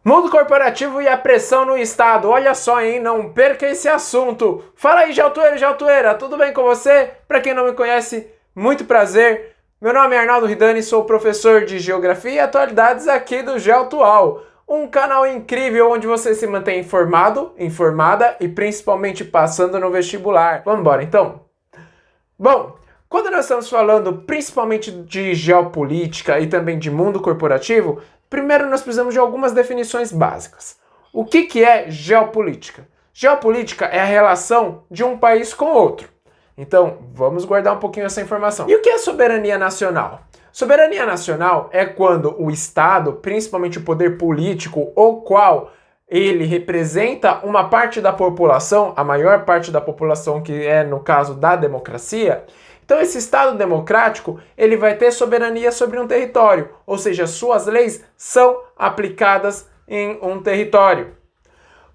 Mundo corporativo e a pressão no Estado. Olha só, hein? Não perca esse assunto. Fala aí, Jaltueira, tudo bem com você? Para quem não me conhece, muito prazer. Meu nome é Arnaldo Ridani, sou professor de Geografia e Atualidades aqui do Geoatual. Um canal incrível onde você se mantém informado, informada e principalmente passando no vestibular. Vamos embora, então? Bom, quando nós estamos falando principalmente de geopolítica e também de mundo corporativo, primeiro nós precisamos de algumas definições básicas. O que é geopolítica? Geopolítica é a relação de um país com outro. Então, vamos guardar um pouquinho essa informação. E o que é soberania nacional? Soberania nacional é quando o Estado, principalmente o poder político, o qual ele representa uma parte da população, a maior parte da população, que é no caso da democracia. Então esse Estado democrático, ele vai ter soberania sobre um território, ou seja, suas leis são aplicadas em um território.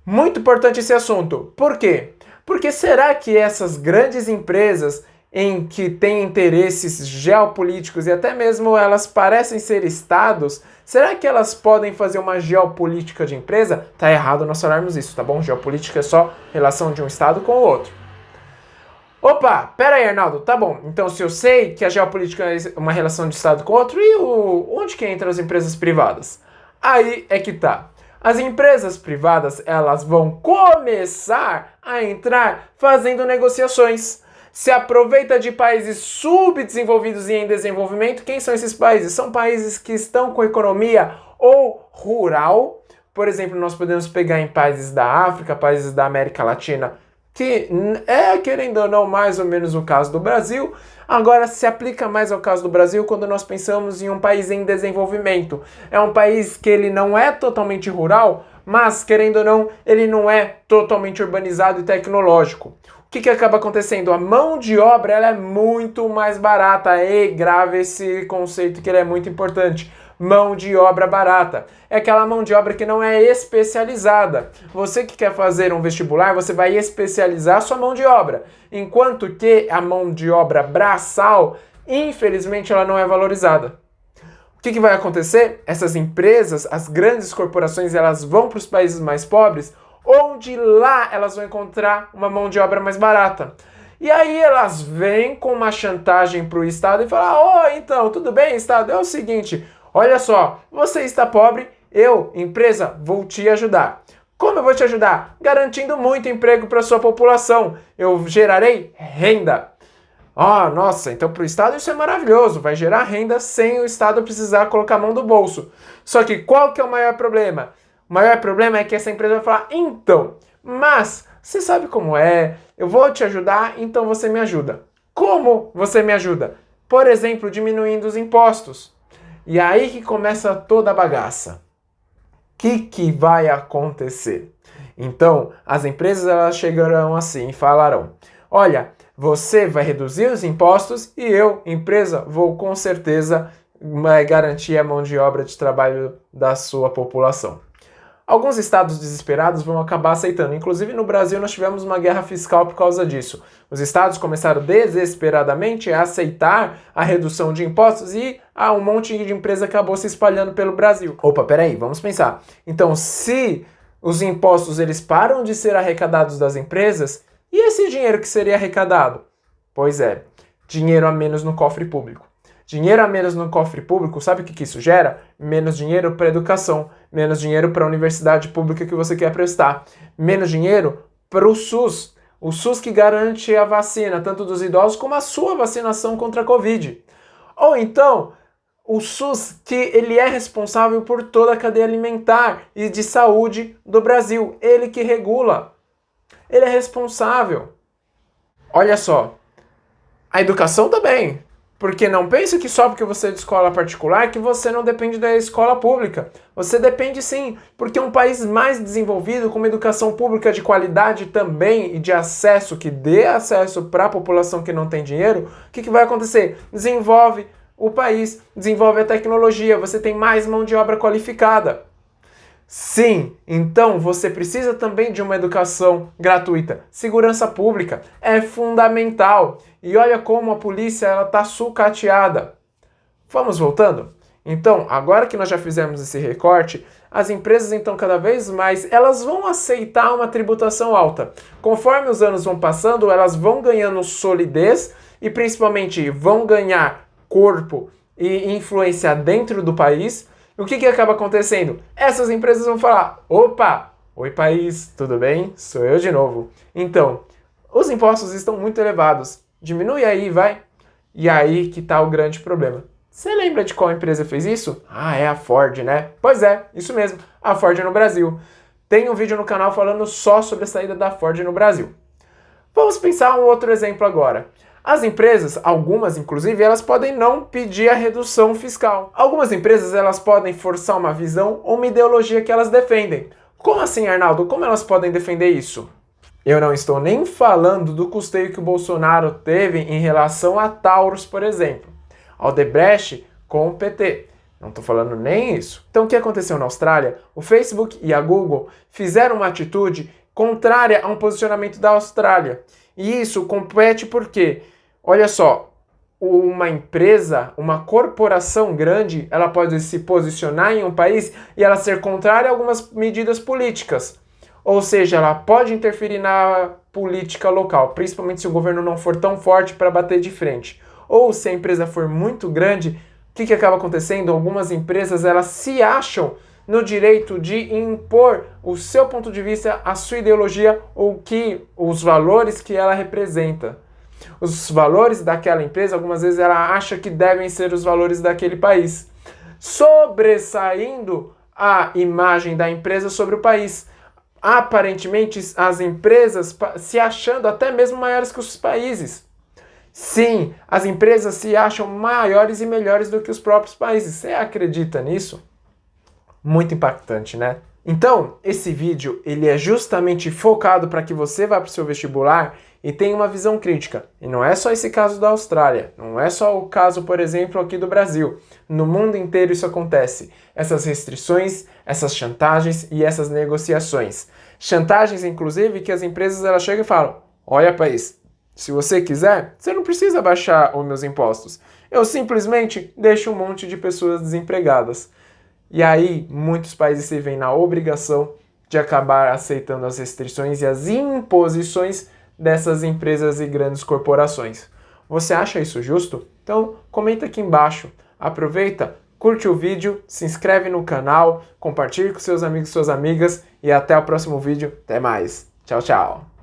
Muito importante esse assunto. Por quê? Porque será que essas grandes empresas em que têm interesses geopolíticos e até mesmo elas parecem ser estados, será que elas podem fazer uma geopolítica de empresa? Tá errado nós falarmos isso, tá bom? Geopolítica é só relação de um estado com o outro. Opa, pera aí, Arnaldo, tá bom. Então, se eu sei que a geopolítica é uma relação de estado com o outro, e onde que entram as empresas privadas? Aí é que tá. As empresas privadas, elas vão começar a entrar fazendo negociações. Se aproveita de países subdesenvolvidos e em desenvolvimento. Quem são esses países? São países que estão com economia ou rural. Por exemplo, nós podemos pegar em países da África, países da América Latina, que é, querendo ou não, mais ou menos o caso do Brasil. Agora, se aplica mais ao caso do Brasil quando nós pensamos em um país em desenvolvimento. É um país que ele não é totalmente rural, mas, querendo ou não, ele não é totalmente urbanizado e tecnológico. O que acaba acontecendo? A mão de obra ela é muito mais barata. E grave esse conceito que ele é muito importante. Mão de obra barata. É aquela mão de obra que não é especializada. Você que quer fazer um vestibular, você vai especializar a sua mão de obra. Enquanto que a mão de obra braçal, infelizmente, ela não é valorizada. O que vai acontecer? Essas empresas, as grandes corporações, elas vão para os países mais pobres, onde lá elas vão encontrar uma mão de obra mais barata. E aí elas vêm com uma chantagem para o Estado e falam, então, tudo bem, Estado? É o seguinte, olha só, você está pobre, eu, empresa, vou te ajudar. Como eu vou te ajudar? Garantindo muito emprego para a sua população. Eu gerarei renda. Nossa, então para o Estado isso é maravilhoso, vai gerar renda sem o Estado precisar colocar a mão do bolso. Só que qual que é o maior problema? O maior problema é que essa empresa vai falar, então, mas você sabe como é, eu vou te ajudar, então você me ajuda. Como você me ajuda? Por exemplo, diminuindo os impostos. E aí que começa toda a bagaça. O que vai acontecer? Então, as empresas elas chegarão assim e falarão, olha, você vai reduzir os impostos e eu, empresa, vou com certeza garantir a mão de obra de trabalho da sua população. Alguns estados desesperados vão acabar aceitando. Inclusive no Brasil nós tivemos uma guerra fiscal por causa disso. Os estados começaram desesperadamente a aceitar a redução de impostos e um monte de empresa acabou se espalhando pelo Brasil. Opa, peraí, vamos pensar. Então, se os impostos eles param de ser arrecadados das empresas, e esse dinheiro que seria arrecadado? Pois é, dinheiro a menos no cofre público. Dinheiro a menos no cofre público, sabe o que isso gera? Menos dinheiro para educação, menos dinheiro para a universidade pública que você quer prestar, menos dinheiro para o SUS que garante a vacina, tanto dos idosos como a sua vacinação contra a Covid. Ou então, o SUS que ele é responsável por toda a cadeia alimentar e de saúde do Brasil, ele que regula, ele é responsável. Olha só, a educação também. Porque não pense que só porque você é de escola particular que você não depende da escola pública. Você depende sim, porque um país mais desenvolvido, com uma educação pública de qualidade também e de acesso, que dê acesso para a população que não tem dinheiro, o que vai acontecer? Desenvolve o país, desenvolve a tecnologia, você tem mais mão de obra qualificada. Sim, então você precisa também de uma educação gratuita. Segurança pública é fundamental. E olha como a polícia está sucateada. Vamos voltando? Então, agora que nós já fizemos esse recorte, as empresas então cada vez mais elas vão aceitar uma tributação alta. Conforme os anos vão passando, elas vão ganhando solidez e principalmente vão ganhar corpo e influência dentro do país. O que acaba acontecendo? Essas empresas vão falar: opa, oi país, tudo bem? Sou eu de novo. Então, os impostos estão muito elevados. Diminui aí, vai. E aí que está o grande problema. Você lembra de qual empresa fez isso? Ah, é a Ford, né? Pois é, isso mesmo, a Ford no Brasil. Tem um vídeo no canal falando só sobre a saída da Ford no Brasil. Vamos pensar um outro exemplo agora. As empresas, algumas inclusive, elas podem não pedir a redução fiscal. Algumas empresas, elas podem forçar uma visão ou uma ideologia que elas defendem. Como assim, Arnaldo? Como elas podem defender isso? Eu não estou nem falando do custeio que o Bolsonaro teve em relação a Taurus, por exemplo. Odebrecht com o PT. Não estou falando nem isso. Então o que aconteceu na Austrália? O Facebook e a Google fizeram uma atitude contrária a um posicionamento da Austrália. E isso compete porque, olha só, uma empresa, uma corporação grande, ela pode se posicionar em um país e ela ser contrária a algumas medidas políticas. Ou seja, ela pode interferir na política local, principalmente se o governo não for tão forte para bater de frente. Ou se a empresa for muito grande, o que acaba acontecendo? Algumas empresas elas se acham no direito de impor o seu ponto de vista, a sua ideologia ou os valores que ela representa. Os valores daquela empresa, algumas vezes ela acha que devem ser os valores daquele país, sobressaindo a imagem da empresa sobre o país. Aparentemente, as empresas se achando até mesmo maiores que os países. Sim, as empresas se acham maiores e melhores do que os próprios países. Você acredita nisso? Muito impactante, né? Então, esse vídeo ele é justamente focado para que você vá para o seu vestibular e tenha uma visão crítica. E não é só esse caso da Austrália, não é só o caso, por exemplo, aqui do Brasil. No mundo inteiro isso acontece. Essas restrições, essas chantagens e essas negociações. Chantagens, inclusive, que as empresas elas chegam e falam: olha, país, se você quiser, você não precisa baixar os meus impostos. Eu simplesmente deixo um monte de pessoas desempregadas. E aí, muitos países se veem na obrigação de acabar aceitando as restrições e as imposições dessas empresas e grandes corporações. Você acha isso justo? Então, comenta aqui embaixo. Aproveita, curte o vídeo, se inscreve no canal, compartilhe com seus amigos e suas amigas e até o próximo vídeo. Até mais. Tchau, tchau.